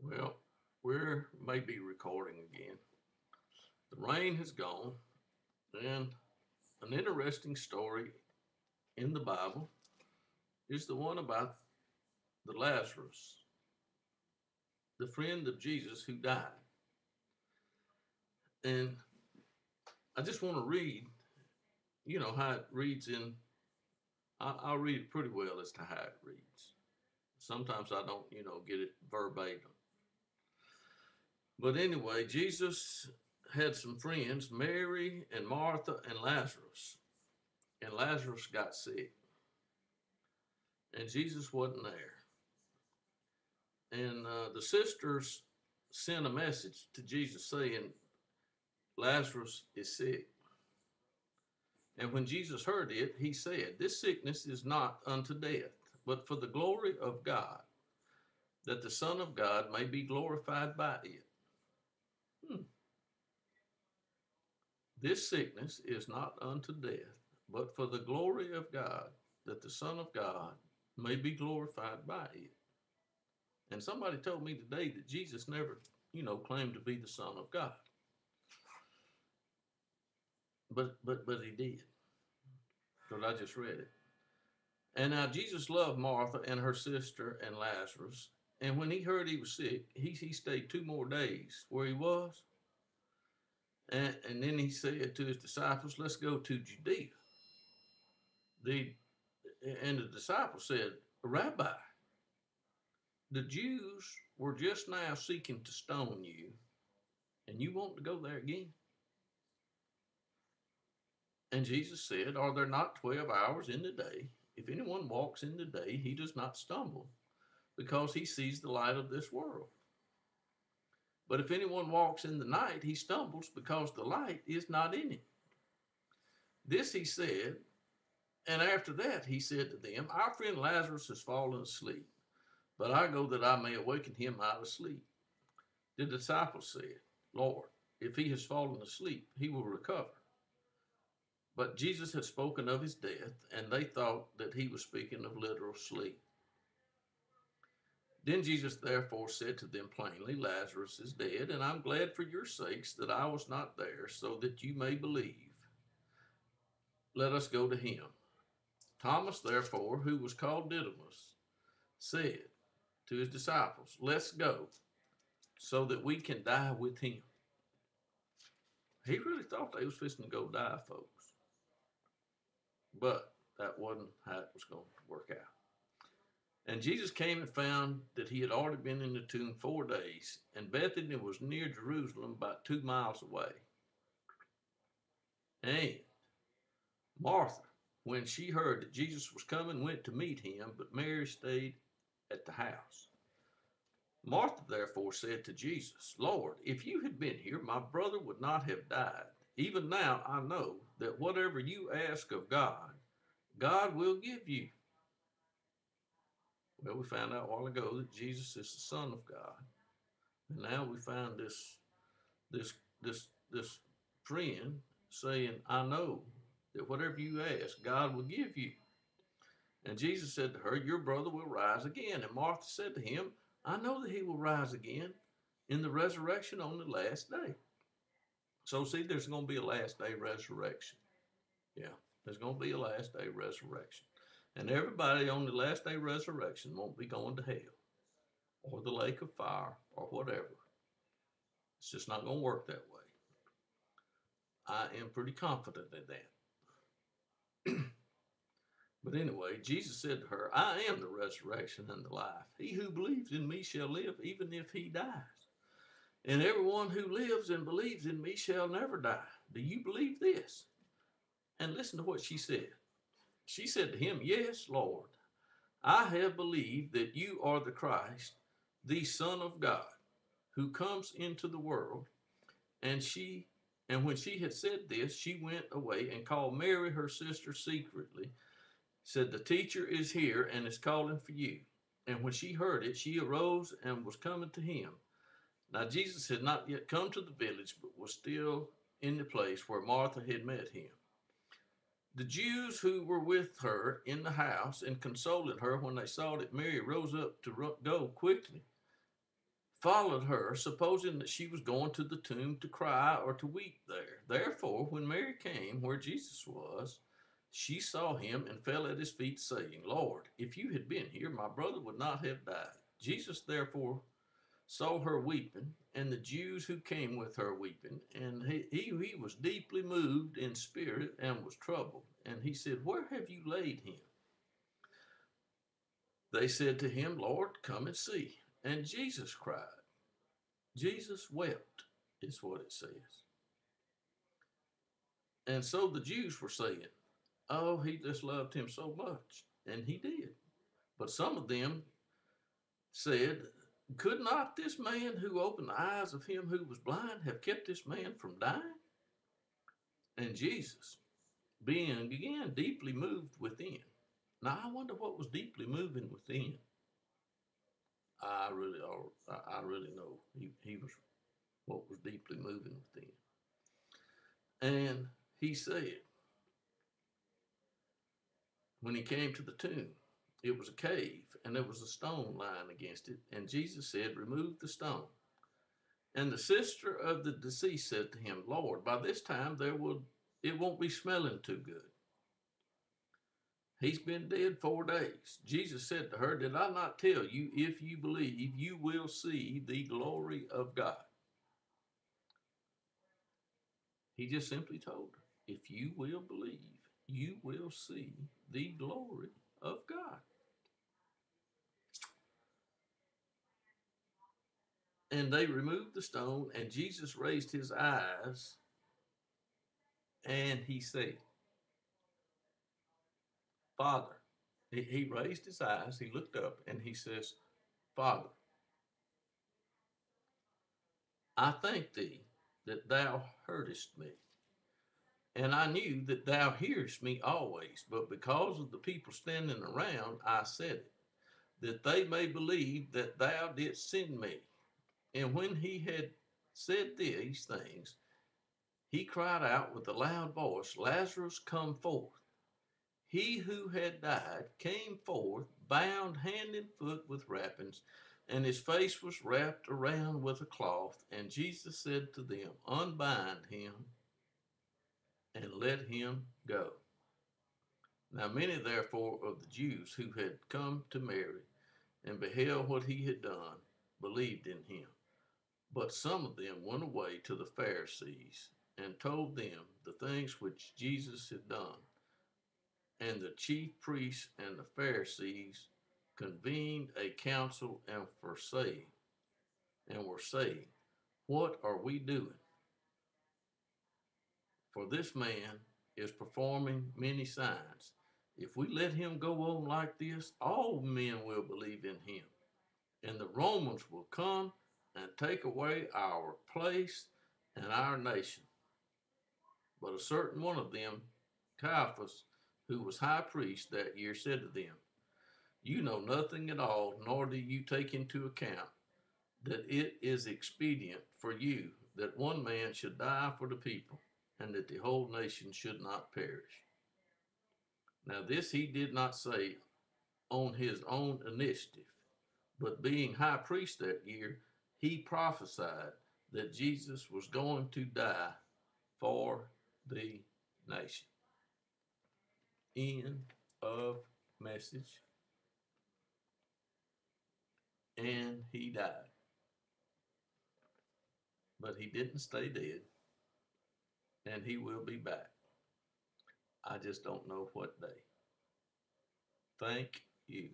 Well, we're maybe recording again. The rain has gone, and an interesting story in the Bible is the one about the Lazarus, the friend of Jesus who died. And I just want to read, how it reads in, I'll read it pretty well as to how it reads. Sometimes I don't, get it verbatim. But anyway, Jesus had some friends, Mary and Martha and Lazarus. And Lazarus got sick, and Jesus wasn't there. And the sisters sent a message to Jesus saying, Lazarus is sick. And when Jesus heard it, he said, this sickness is not unto death, but for the glory of God, that the Son of God may be glorified by it. Hmm. This sickness is not unto death, but for the glory of God, that the Son of God may be glorified by it. And somebody told me today that Jesus never, claimed to be the Son of God. But he did, because I just read it. And now Jesus loved Martha and her sister and Lazarus. And when he heard he was sick, he stayed 2 more days where he was. And then he said to his disciples, let's go to Judea. The, and the disciples said, Rabbi, the Jews were just now seeking to stone you, and you want to go there again? And Jesus said, are there not 12 hours in the day? If anyone walks in the day, he does not stumble, because he sees the light of this world. But if anyone walks in the night, he stumbles, because the light is not in him. This he said, and after that he said to them, our friend Lazarus has fallen asleep, but I go that I may awaken him out of sleep. The disciples said, Lord, if he has fallen asleep, he will recover. But Jesus had spoken of his death, and they thought that he was speaking of literal sleep. Then Jesus therefore said to them plainly, Lazarus is dead, and I'm glad for your sakes that I was not there, so that you may believe. Let us go to him. Thomas, therefore, who was called Didymus, said to his disciples, let's go, so that we can die with him. He really thought they was fixing to go die, folks. But that wasn't how it was going to work out. And Jesus came and found that he had already been in the tomb 4 days, and Bethany was near Jerusalem, about 2 miles away. And Martha, when she heard that Jesus was coming, went to meet him, but Mary stayed at the house. Martha therefore said to Jesus, Lord, if you had been here, my brother would not have died. Even now I know that whatever you ask of God, God will give you. Well, we found out a while ago that Jesus is the Son of God. And now we find this friend saying, I know that whatever you ask, God will give you. And Jesus said to her, your brother will rise again. And Martha said to him, I know that he will rise again in the resurrection on the last day. So see, there's going to be a last day resurrection. Yeah, there's going to be a last day resurrection. And everybody on the last day resurrection won't be going to hell or the lake of fire or whatever. It's just not going to work that way. I am pretty confident in that. But anyway, Jesus said to her, I am the resurrection and the life. He who believes in me shall live even if he dies. And everyone who lives and believes in me shall never die. Do you believe this? And listen to what she said. She said to him, yes, Lord, I have believed that you are the Christ, the Son of God, who comes into the world. And when she had said this, she went away and called Mary, her sister, secretly, said, the teacher is here and is calling for you. And when she heard it, she arose and was coming to him. Now Jesus had not yet come to the village, but was still in the place where Martha had met him. The Jews who were with her in the house and consoling her when they saw that Mary rose up to go quickly, followed her, supposing that she was going to the tomb to cry or to weep there. Therefore, when Mary came where Jesus was, she saw him and fell at his feet, saying, Lord, if you had been here, my brother would not have died. Jesus therefore saw her weeping, and the Jews who came with her weeping, and he was deeply moved in spirit and was troubled. And he said, Where have you laid him? They said to him, Lord, come and see. And Jesus cried. Jesus wept, is what it says. And so the Jews were saying, Oh, he just loved him so much. And he did. But some of them said, Could not this man who opened the eyes of him who was blind have kept this man from dying? And Jesus, being again deeply moved within. Now I wonder what was deeply moving within. I really know he was what was deeply moving within. And he said, when he came to the tomb, it was a cave, and there was a stone lying against it. And Jesus said, Remove the stone. And the sister of the deceased said to him, Lord, by this time it won't be smelling too good. He's been dead 4 days. Jesus said to her, Did I not tell you, if you believe, you will see the glory of God? He just simply told her, If you will believe, you will see the glory of God. And they removed the stone, and Jesus raised his eyes, and he said, Father. He raised his eyes, he looked up, and he says, Father, I thank thee that thou heardest me. And I knew that thou hearest me always, but because of the people standing around, I said it, that they may believe that thou didst send me. And when he had said these things, he cried out with a loud voice, Lazarus, come forth. He who had died came forth, bound hand and foot with wrappings, and his face was wrapped around with a cloth. And Jesus said to them, Unbind him and let him go. Now many therefore of the Jews who had come to Mary and beheld what he had done believed in him. But some of them went away to the Pharisees and told them the things which Jesus had done. And the chief priests and the Pharisees convened a council and were saying, What are we doing? For this man is performing many signs. If we let him go on like this, all men will believe in him. And the Romans will come and take away our place and our nation. But a certain one of them, Caiaphas, who was high priest that year, said to them, You know nothing at all, nor do you take into account that it is expedient for you that one man should die for the people, and that the whole nation should not perish. Now this he did not say on his own initiative, but being high priest that year, he prophesied that Jesus was going to die for the nation. End of message. And he died. But he didn't stay dead, and he will be back. I just don't know what day. Thank you.